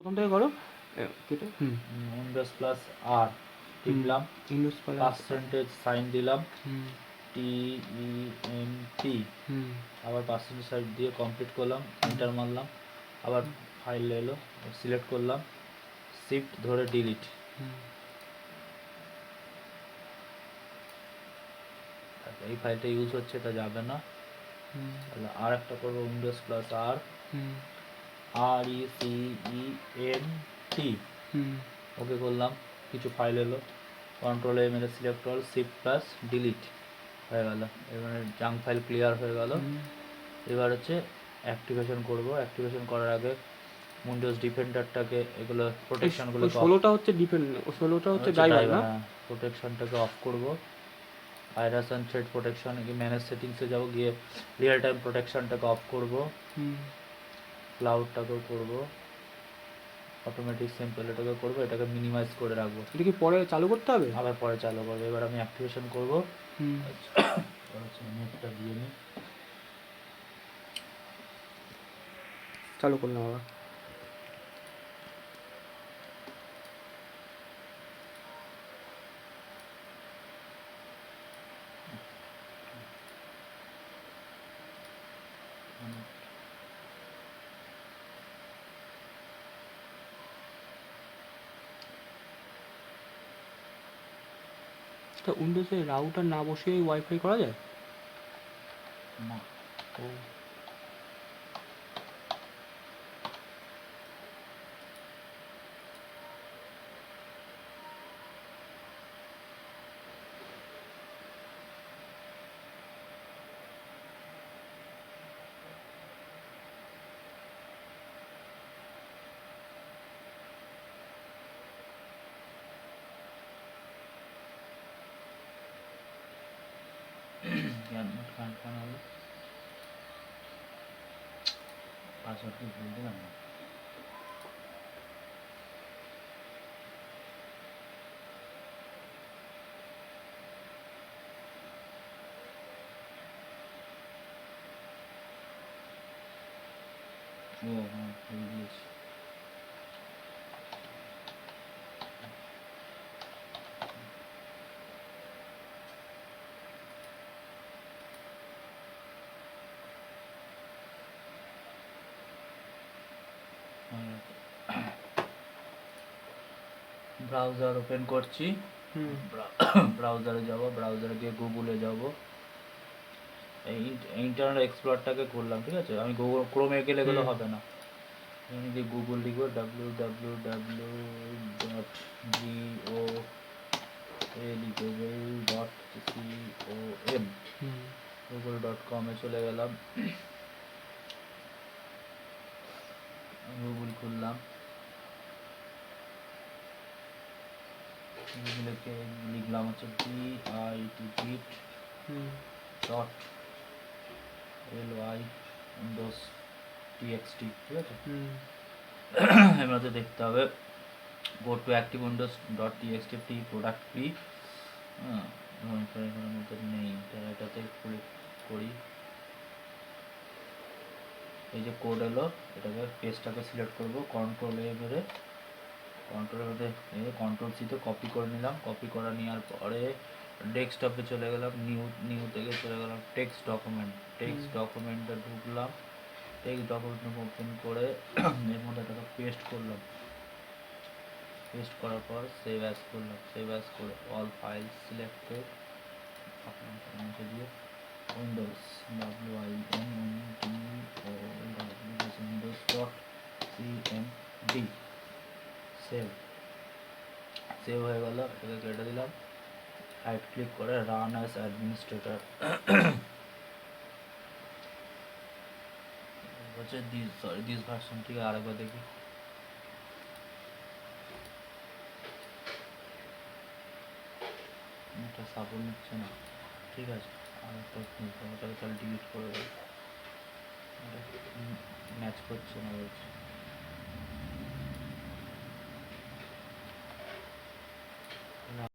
প্রথম থেকে করো কেটে উইন্ডোজ প্লাস আর টিপলাম, উইন্ডোজ প্লাস পার্সেন্টেজ সাইন দিলাম, TEMP, আবার পার্সেন্টেজ সাইন দিয়ে কমপ্লিট করলাম, এন্টার মারলাম, আবার ফাইল এলো, সিলেক্ট করলাম, শিফট ধরে ডিলিট। এই ফাইলটা ইউজ হচ্ছে, এটা যাবে না। তাহলে আর একটা করবো, উইন্ডোজ প্লাস আর, RECENT, ওকে করলাম, কিছু ফাইল এলো, কন্ট্রোল এ মেরে select all, shift plus delete হয়ে গেল। এবারে জাঙ্ক ফাইল ক্লিয়ার হয়ে গেল। এবার হচ্ছে অ্যাক্টিভেশন করব। অ্যাক্টিভেশন করার আগে উইন্ডোজ ডিফেন্ডারটাকে, এগুলো প্রোটেকশনগুলো, 16টা হচ্ছে ডিফেন্ড, 16টা হচ্ছে ড্রাইভার না, প্রোটেকশনটাকে অফ করব। Virus and thread protection, manage সেটিংসে যাবো, গিয়ে রিয়েল টাইম প্রোটেকশনটাকে অফ করব, ক্লাউডটাকেও করব, অটোমেটিক সিম্পল এটাকে করবো, এটাকে মিনিমাইজ করে রাখবো। এটা কি পরে চালু করতে হবে? আবার পরে চালু করবো। এবার আমি অ্যাক্টিভেশন করবো। নেটটা দিয়ে নিই, চালু করলাম আবার। তা উইন্ডোজে রাউটার না বসিয়ে ওয়াইফাই করা যায় না। ও পাসওয়ার্ডটি ভুল দিলাম না। ও হ্যাঁ, ভুল দিয়েছি। ব্রাউজার ওপেন করছি, ব্রাউজারে যাব, ব্রাউজারে গিয়ে গুগলে যাব, এই ইন্টারনেট এক্সপ্লোরারটাকে খুললাম, ঠিক আছে। আমি গুগল ক্রোমে গেলে এগুলো হবে না, আমি যে গুগল লিখবো www.google.com, google.com-এ চলে গেলাম, গুগল খুললাম, গুগলেকে লিখলাম হচ্ছে bit.ly windows.txt, ঠিক আছে। এবার তো দেখতে হবে go to active windows.txt free product free, এখানের মধ্যে নেই, এটাতে ক্লিক করি, এই যে কোড এলো, এটাকে পেজটাকে সিলেক্ট করব, কন্ট্রোল এ মেরে কন্ট্রোল সিতে কপি করে নিলাম, কপি করে নেওয়ার পরে ডেস্কটপে চলে গেলাম, নিউ থেকে চলে গেলাম টেক্সট ডকুমেন্টে ঢুকলাম, টেক্সট ডকুমেন্ট ওপেন করে এর মধ্যে এটাকে পেস্ট করলাম, পেস্ট করার পর সেভ অ্যাজ করলাম, সেভ অ্যাজ করে অল ফাইল সিলেক্টেড, নিচে দিয়ে উইন্ডোজ windows.cmd সেভ হয়ে গেল। এটাকে কেটে দিলাম, রাইট ক্লিক করে রান অ্যাজ অ্যাডমিনিস্ট্রেটর, হচ্ছে দিস ভার্সন থেকে আরেকবার দেখি, এটা সাপোর্ট নিচ্ছে না, ঠিক আছে। আর একটা ওটাকে তাহলে ডিলিট করে দেবো, ম্যাচ করছে না বলছে।